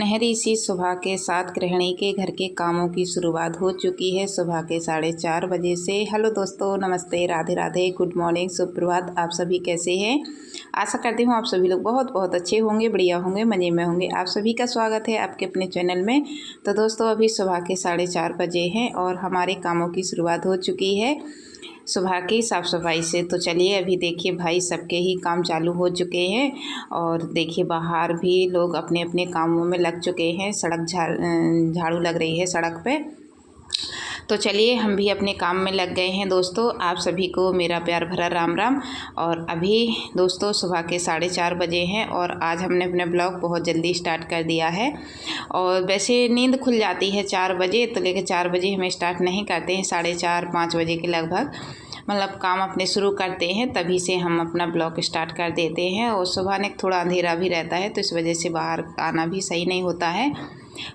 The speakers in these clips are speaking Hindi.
सुनहरी सी सुबह के साथ गृहिणी के घर के कामों की शुरुआत हो चुकी है सुबह के 4:30 बजे से। हेलो दोस्तों, नमस्ते, राधे राधे, गुड मॉर्निंग, सुप्रभात। आप सभी कैसे हैं? आशा करती हूँ आप सभी लोग बहुत बहुत अच्छे होंगे, बढ़िया होंगे, मज़े में होंगे। आप सभी का स्वागत है आपके अपने चैनल में। तो दोस्तों अभी सुबह के 4:30 बजे हैं और हमारे कामों की शुरुआत हो चुकी है सुबह की साफ़ सफाई से। तो चलिए अभी देखिए भाई सबके ही काम चालू हो चुके हैं और देखिए बाहर भी लोग अपने अपने कामों में लग चुके हैं। सड़क झाड़ू लग रही है सड़क पे। तो चलिए हम भी अपने काम में लग गए हैं दोस्तों। आप सभी को मेरा प्यार भरा राम राम। और अभी दोस्तों सुबह के 4:30 बजे हैं और आज हमने अपने ब्लॉग बहुत जल्दी स्टार्ट कर दिया है। और वैसे नींद खुल जाती है 4 बजे, तो लेकिन 4 बजे हमें स्टार्ट नहीं करते हैं, 4:30-5 बजे के लगभग मतलब काम अपने शुरू करते हैं, तभी से हम अपना ब्लॉग स्टार्ट कर देते हैं। और सुबह ने थोड़ा अंधेरा भी रहता है तो इस वजह से बाहर आना भी सही नहीं होता है।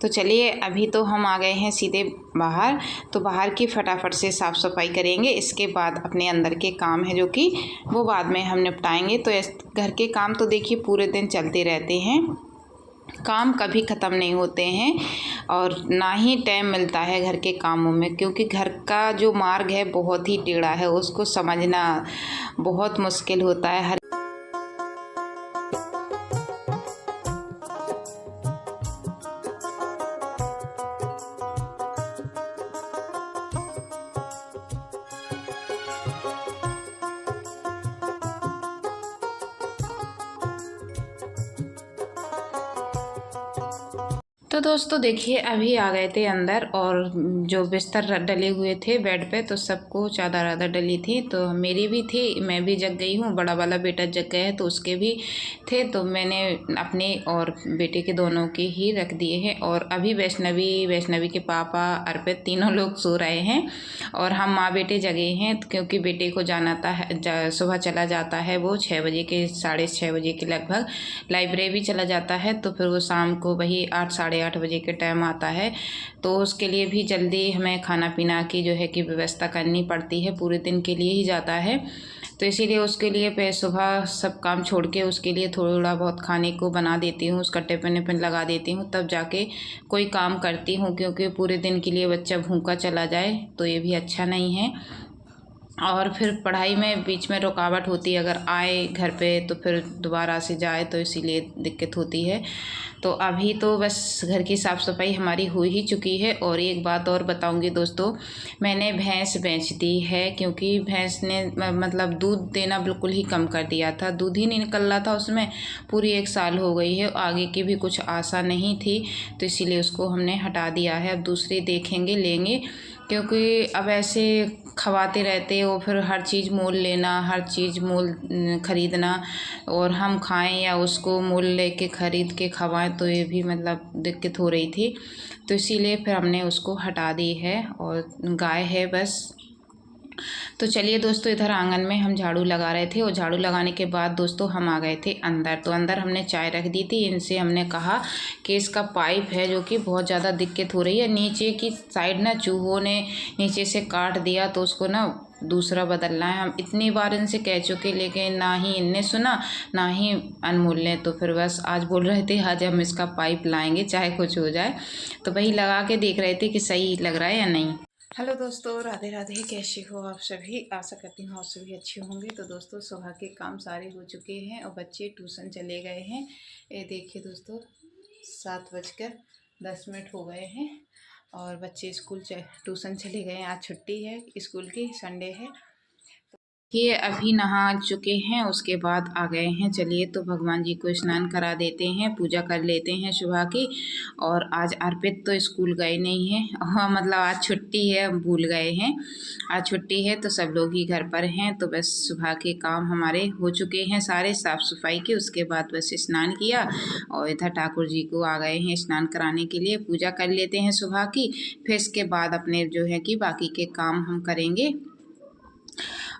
तो चलिए अभी तो हम आ गए हैं सीधे बाहर। तो बाहर की फटाफट से साफ़ सफाई करेंगे, इसके बाद अपने अंदर के काम है जो कि वो बाद में हम निपटाएंगे। तो घर के काम तो देखिए पूरे दिन चलते रहते हैं, काम कभी ख़त्म नहीं होते हैं और ना ही टाइम मिलता है घर के कामों में, क्योंकि घर का जो मार्ग है बहुत ही टेढ़ा है, उसको समझना बहुत मुश्किल होता है। तो दोस्तों देखिए अभी आ गए थे अंदर और जो बिस्तर डले हुए थे बेड पे तो सबको चादर आदर डली थी, तो मेरी भी थी, मैं भी जग गई हूँ, बड़ा वाला बेटा जग गया है तो उसके भी थे, तो मैंने अपने और बेटे के दोनों के ही रख दिए हैं। और अभी वैष्णवी के पापा अर्पित तीनों लोग सो रहे हैं और हम माँ बेटे जगे हैं, क्योंकि बेटे को जाना था सुबह चला जाता है वो 6 बजे के 6:30 बजे के लगभग लाइब्रेरी चला जाता है, तो फिर वो शाम को वही 8 साढ़े 8 बजे के टाइम आता है। तो उसके लिए भी जल्दी हमें खाना पीना की जो है कि व्यवस्था करनी पड़ती है, पूरे दिन के लिए ही जाता है, तो इसीलिए उसके लिए पे सुबह सब काम छोड़ के उसके लिए थोड़ा बहुत खाने को बना देती हूँ, उसका टिफिन लगा देती हूँ, तब जाके कोई काम करती हूँ, क्योंकि पूरे दिन के लिए बच्चा भूखा चला जाए तो ये भी अच्छा नहीं है। और फिर पढ़ाई में बीच में रुकावट होती है, अगर आए घर पे तो फिर दोबारा से जाए, तो इसीलिए दिक्कत होती है। तो अभी तो बस घर की साफ़ सफाई हमारी हो ही चुकी है। और एक बात और बताऊंगी दोस्तों, मैंने भैंस बेच दी है, क्योंकि भैंस ने मतलब दूध देना बिल्कुल ही कम कर दिया था, दूध ही नहीं निकल रहा था उसमें, पूरी 1 साल हो गई है, आगे की भी कुछ आशा नहीं थी, तो इसीलिए उसको हमने हटा दिया है। अब दूसरी देखेंगे, लेंगे, क्योंकि अब ऐसे खवाते रहते हो, फिर हर चीज़ मोल लेना, हर चीज़ मोल ख़रीदना, और हम खाएं या उसको मोल लेके ख़रीद के खवाएं, तो ये भी मतलब दिक्कत हो रही थी, तो इसीलिए फिर हमने उसको हटा दी है और गाय है बस। तो चलिए दोस्तों इधर आंगन में हम झाड़ू लगा रहे थे और झाड़ू लगाने के बाद दोस्तों हम आ गए थे अंदर। तो अंदर हमने चाय रख दी थी, इनसे हमने कहा कि इसका पाइप है जो कि बहुत ज़्यादा दिक्कत हो रही है, नीचे की साइड ना चूहों ने नीचे से काट दिया, तो उसको ना दूसरा बदलना है। हम इतनी बार इनसे कह चुके, लेकिन ना ही इनने सुना ना ही अनमोल ने, तो फिर बस आज बोल रहे थे आज हम इसका पाइप लाएंगे चाहे कुछ हो जाए, तो वही लगा के देख रहे थे कि सही लग रहा है या नहीं। हेलो दोस्तों, राधे राधे, कैसे हो आप सभी? आशा करती हूँ आप सभी अच्छे होंगे। तो दोस्तों सुबह के काम सारे हो चुके हैं और बच्चे ट्यूशन चले गए हैं। ये देखिए दोस्तों 7:10 हो गए हैं और बच्चे ट्यूशन चले गए हैं, आज छुट्टी है स्कूल की, संडे है। ये अभी नहा चुके हैं, उसके बाद आ गए हैं। चलिए तो भगवान जी को स्नान करा देते हैं, पूजा कर लेते हैं सुबह की। और आज अर्पित तो स्कूल गए नहीं हैं, हाँ मतलब आज छुट्टी है, हम भूल गए हैं, आज छुट्टी है तो सब लोग ही घर पर हैं। तो बस सुबह के काम हमारे हो चुके हैं सारे साफ़ सफाई के, उसके बाद बस स्नान किया और इधर ठाकुर जी को आ गए हैं स्नान कराने के लिए, पूजा कर लेते हैं सुबह की, फिर इसके बाद अपने जो है कि बाकी के काम हम करेंगे।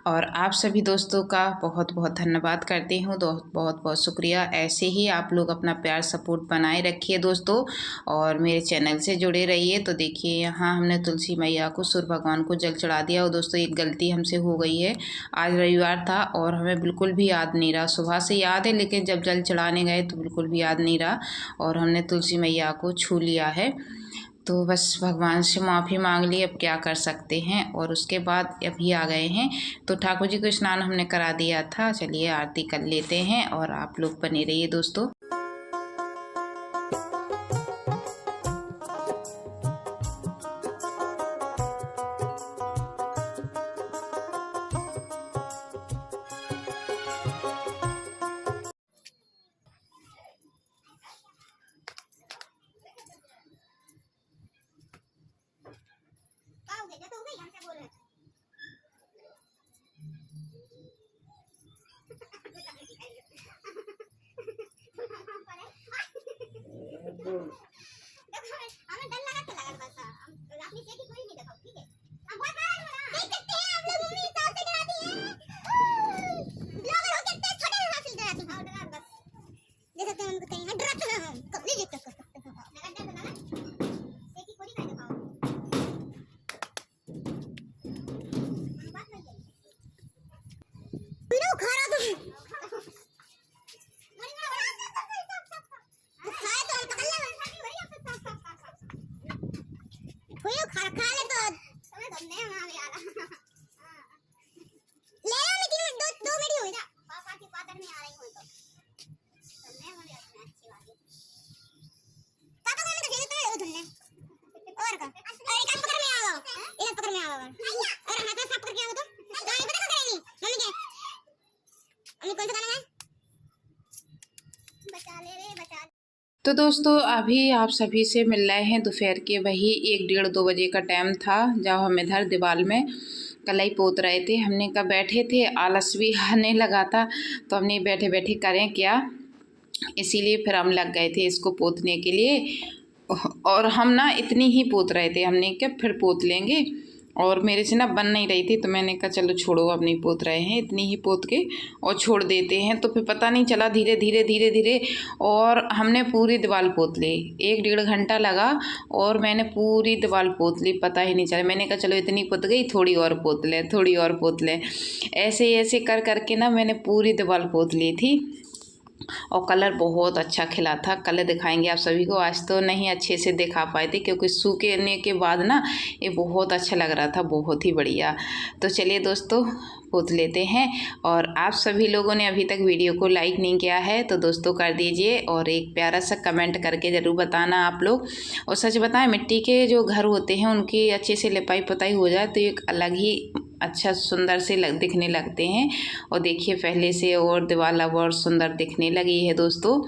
और आप सभी दोस्तों का बहुत बहुत धन्यवाद करती हूँ। बहुत बहुत शुक्रिया। ऐसे ही आप लोग अपना प्यार सपोर्ट बनाए रखिए दोस्तों, और मेरे चैनल से जुड़े रहिए। तो देखिए यहाँ हमने तुलसी मैया को, सूर्य भगवान को जल चढ़ा दिया। और दोस्तों एक गलती हमसे हो गई है, आज रविवार था और हमें बिल्कुल भी याद नहीं रहा। सुबह से याद है लेकिन जब जल चढ़ाने गए तो बिल्कुल भी याद नहीं रहा और हमने तुलसी मैया को छू लिया है। तो बस भगवान से माफ़ी मांग ली, अब क्या कर सकते हैं। और उसके बाद अभी आ गए हैं, तो ठाकुर जी को स्नान हमने करा दिया था। चलिए आरती कर लेते हैं और आप लोग बने रहिए दोस्तों। तो दोस्तों अभी आप सभी से मिल रहे हैं दोपहर के वही 1-1:30-2 बजे का टाइम था, जब हम इधर दीवार में कलाई पोत रहे थे। हमने कहा बैठे थे, आलस भी आने लगा था, तो हमने बैठे बैठे करें क्या, इसीलिए फिर हम लग गए थे इसको पोतने के लिए। और हम ना इतनी ही पोत रहे थे, हमने क्या फिर पोत लेंगे, और मेरे से ना बन नहीं रही थी, तो मैंने कहा चलो छोड़ो, अब नहीं पोत रहे हैं, इतनी ही पोत के और छोड़ देते हैं। तो फिर पता नहीं चला, धीरे धीरे धीरे धीरे और हमने पूरी दीवार पोत ली। 1-1.5 घंटा लगा और मैंने पूरी दीवार पोत ली, पता ही नहीं चला। मैंने कहा चलो इतनी पोत गई, थोड़ी और पोत ले, थोड़ी और पोत ले। ऐसे ऐसे कर करके ना मैंने पूरी दीवार पोत ली थी। और कलर बहुत अच्छा खिला था। कलर दिखाएंगे आप सभी को। आज तो नहीं अच्छे से दिखा पाए थे क्योंकि सूखने के बाद ना ये बहुत अच्छा लग रहा था, बहुत ही बढ़िया। तो चलिए दोस्तों पोत लेते हैं। और आप सभी लोगों ने अभी तक वीडियो को लाइक नहीं किया है तो दोस्तों कर दीजिए, और एक प्यारा सा कमेंट करके ज़रूर बताना आप लोग। और सच बताएं, मिट्टी के जो घर होते हैं उनकी अच्छे से लिपाई पुताई हो जाए तो एक अलग ही अच्छा सुंदर से दिखने लगते हैं। और देखिए पहले से और दीवार अब और सुंदर दिखने लगी है दोस्तों।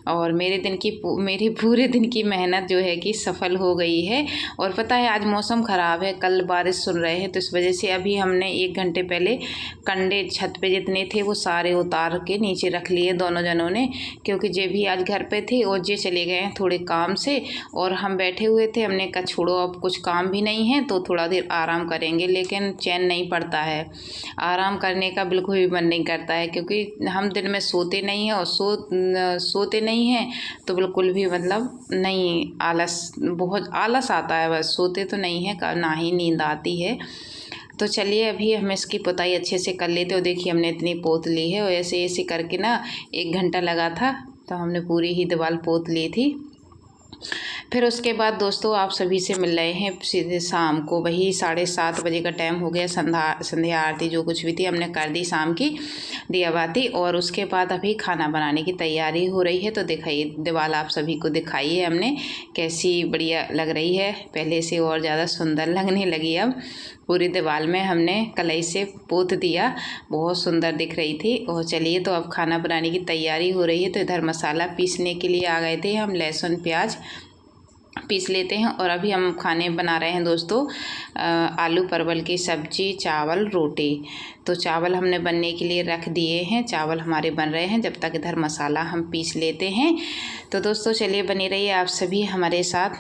और मेरी पूरे दिन की मेहनत जो है कि सफल हो गई है। और पता है आज मौसम ख़राब है, कल बारिश सुन रहे हैं, तो इस वजह से अभी हमने 1 घंटे पहले कंडे छत पे जितने थे वो सारे उतार के नीचे रख लिए दोनों जनों ने, क्योंकि जे भी आज घर पे थे और जे चले गए हैं थोड़े काम से, और हम बैठे हुए थे। हमने कहा छोड़ो अब कुछ काम भी नहीं है तो थोड़ा देर आराम करेंगे, लेकिन चैन नहीं पड़ता है, आराम करने का बिल्कुल भी मन नहीं करता है, क्योंकि हम दिन में सोते नहीं हैं और सोते नहीं हैं तो बिल्कुल भी मतलब नहीं, बहुत आलस आता है, बस सोते तो नहीं है, ना ही नींद आती है। तो चलिए अभी हम इसकी पुताई अच्छे से कर लेते हो। देखिए हमने इतनी पोत ली है, और ऐसे ऐसे करके ना 1 घंटा लगा था तो हमने पूरी ही दीवार पोत ली थी। फिर उसके बाद दोस्तों आप सभी से मिल रहे हैं सीधे शाम को, वही 7:30 बजे का टाइम हो गया। संध्या आरती जो कुछ भी थी हमने कर दी शाम की दिया बाती, और उसके बाद अभी खाना बनाने की तैयारी हो रही है। तो दिखाइए दीवार आप सभी को दिखाइए हमने कैसी बढ़िया लग रही है, पहले से और ज़्यादा सुंदर लगने लगी। अब पूरी दीवार में हमने कलाई से पोत दिया, बहुत सुंदर दिख रही थी। और चलिए तो अब खाना बनाने की तैयारी हो रही है। तो इधर मसाला पीसने के लिए आ गए थे हम, लहसुन प्याज पीस लेते हैं। और अभी हम खाने बना रहे हैं दोस्तों आलू परवल की सब्जी, चावल, रोटी। तो चावल हमने बनने के लिए रख दिए हैं, चावल हमारे बन रहे हैं, जब तक इधर मसाला हम पीस लेते हैं। तो दोस्तों चलिए बने रहिए आप सभी हमारे साथ।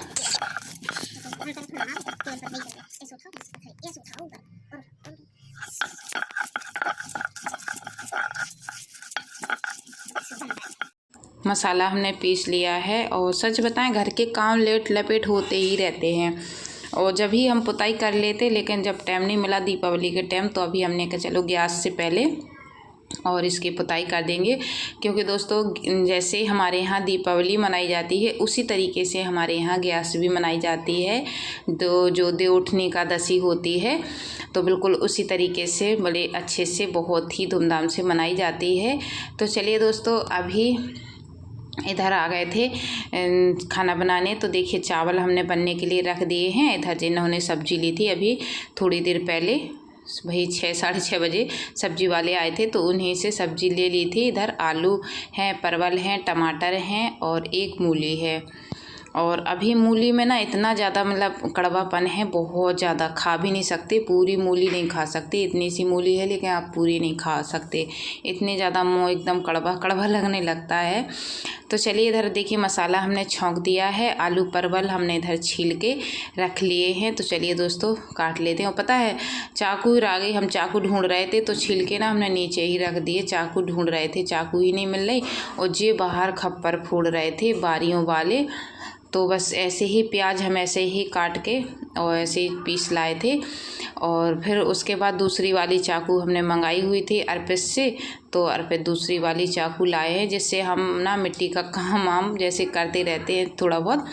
मसाला हमने पीस लिया है। और सच बताएं, घर के काम लेट लपेट होते ही रहते हैं और जब ही हम पुताई कर लेते, लेकिन जब टाइम नहीं मिला दीपावली के टाइम, तो अभी हमने कहा चलो गैस से पहले और इसकी पुताई कर देंगे। क्योंकि दोस्तों जैसे हमारे यहाँ दीपावली मनाई जाती है उसी तरीके से हमारे यहाँ गैस भी मनाई जाती है। जो देवउठनी एकादशी होती है तो बिल्कुल उसी तरीके से बड़े अच्छे से बहुत ही धूमधाम से मनाई जाती है। तो चलिए दोस्तों, अभी इधर आ गए थे खाना बनाने। तो देखिए चावल हमने बनने के लिए रख दिए हैं। इधर जिन्होंने सब्जी ली थी अभी थोड़ी देर पहले, वही 6 साढ़े 6 बजे सब्जी वाले आए थे तो उन्हीं से सब्जी ले ली थी। इधर आलू हैं, परवल हैं, टमाटर हैं और एक मूली है। और अभी मूली में ना इतना ज़्यादा मतलब कड़वापन है, बहुत ज़्यादा खा भी नहीं सकते, पूरी मूली नहीं खा सकते। इतनी सी मूली है लेकिन आप पूरी नहीं खा सकते, इतने ज़्यादा मुँह एकदम कड़वा कड़वा लगने लगता है। तो चलिए इधर देखिए मसाला हमने छौंक दिया है। आलू परवल हमने इधर छील के रख लिए हैं। तो चलिए दोस्तों काट लेते हैं। और पता है चाकू आ गई, हम चाकू ढूंढ रहे थे तो छील के ना हमने नीचे ही रख दिए। चाकू ढूंढ रहे थे, चाकू ही नहीं मिल रही और जे बाहर खप्पर फोड़ रहे थे बारियों वाले। तो बस ऐसे ही प्याज हम ऐसे ही काट के और ऐसे ही पीस लाए थे। और फिर उसके बाद दूसरी वाली चाकू हमने मंगाई हुई थी अर्पित से, तो अर्पित दूसरी वाली चाकू लाए हैं, जिससे हम ना मिट्टी का काम वाम जैसे करते रहते हैं, थोड़ा बहुत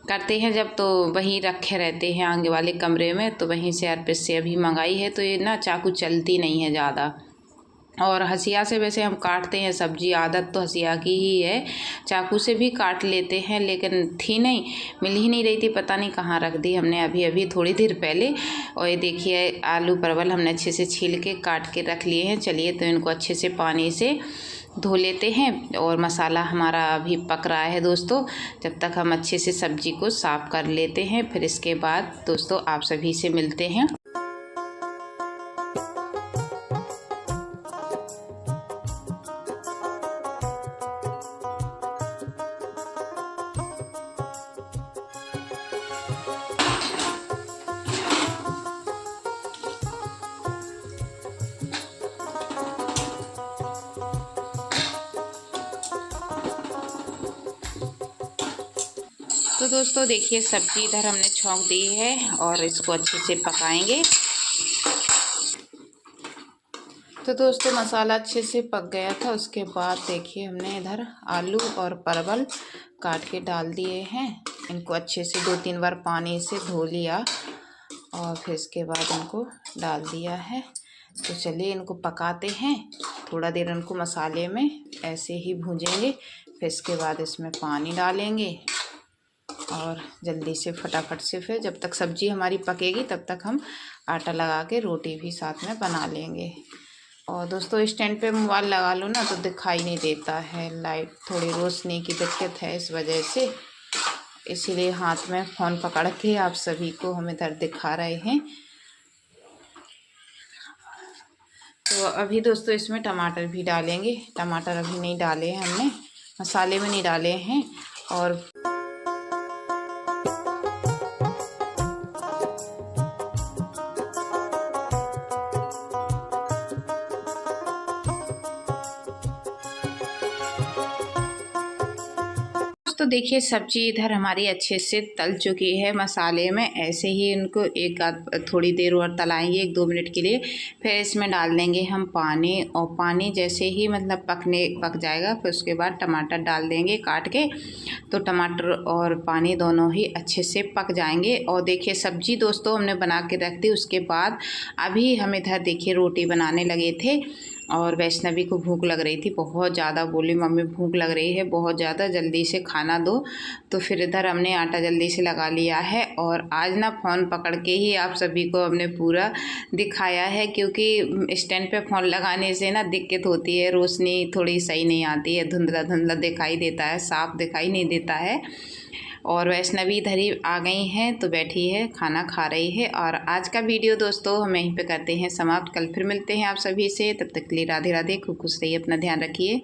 करते हैं जब, तो वहीं रखे रहते हैं आगे वाले कमरे में। तो वहीं से अर्पित से अभी मंगाई है। तो ये ना चाकू चलती नहीं है ज़्यादा। और हसिया से वैसे हम काटते हैं सब्जी, आदत तो हसिया की ही है, चाकू से भी काट लेते हैं, लेकिन थी नहीं, मिल ही नहीं रही थी, पता नहीं कहाँ रख दी हमने अभी थोड़ी देर पहले। और ये देखिए आलू परवल हमने अच्छे से छील के काट के रख लिए हैं। चलिए तो इनको अच्छे से पानी से धो लेते हैं। और मसाला हमारा अभी पक रहा है दोस्तों, जब तक हम अच्छे से सब्जी को साफ़ कर लेते हैं। फिर इसके बाद दोस्तों आप सभी से मिलते हैं। तो दोस्तों देखिए सब्जी इधर हमने छौंक दी है और इसको अच्छे से पकाएंगे। तो दोस्तों मसाला अच्छे से पक गया था। उसके बाद देखिए हमने इधर आलू और परवल काट के डाल दिए हैं। इनको अच्छे से 2-3 बार पानी से धो लिया और फिर इसके बाद इनको डाल दिया है। तो चलिए इनको पकाते हैं, थोड़ा देर इनको मसाले में ऐसे ही भूंजेंगे। फिर इसके बाद इसमें पानी डालेंगे और जल्दी से फटाफट से फिर जब तक सब्ज़ी हमारी पकेगी तब तक हम आटा लगा के रोटी भी साथ में बना लेंगे। और दोस्तों स्टैंड पे मोबाइल लगा लो ना तो दिखाई नहीं देता है, लाइट थोड़ी रोशनी की दिक्कत है, इस वजह से इसीलिए हाथ में फ़ोन पकड़ के आप सभी को हम इधर दिखा रहे हैं। तो अभी दोस्तों इसमें टमाटर भी डालेंगे। टमाटर अभी नहीं डाले हैं हमने, मसाले में नहीं डाले हैं। और तो देखिए सब्जी इधर हमारी अच्छे से तल चुकी है मसाले में। ऐसे ही इनको एक आध थोड़ी देर और तलाएंगे 1-2 मिनट के लिए। फिर इसमें डाल देंगे हम पानी, और पानी जैसे ही मतलब पक जाएगा फिर उसके बाद टमाटर डाल देंगे काट के। तो टमाटर और पानी दोनों ही अच्छे से पक जाएंगे। और देखिए सब्जी दोस्तों हमने बना के रख दी। उसके बाद अभी हम इधर देखिए रोटी बनाने लगे थे और वैष्णवी को भूख लग रही थी बहुत ज़्यादा, बोली मम्मी भूख लग रही है बहुत ज़्यादा, जल्दी से खाना दो। तो फिर इधर हमने आटा जल्दी से लगा लिया है। और आज ना फ़ोन पकड़ के ही आप सभी को हमने पूरा दिखाया है, क्योंकि स्टैंड पे फ़ोन लगाने से ना दिक्कत होती है, रोशनी थोड़ी सही नहीं आती है, धुंधला धुंधला दिखाई देता है, साफ दिखाई नहीं देता है। और वैष्णवी इधर ही आ गई हैं तो बैठी है खाना खा रही है। और आज का वीडियो दोस्तों हम यहीं पे करते हैं समाप्त। कल फिर मिलते हैं आप सभी से, तब तक के लिए राधे राधे, खूब खुश रहिए, अपना ध्यान रखिए।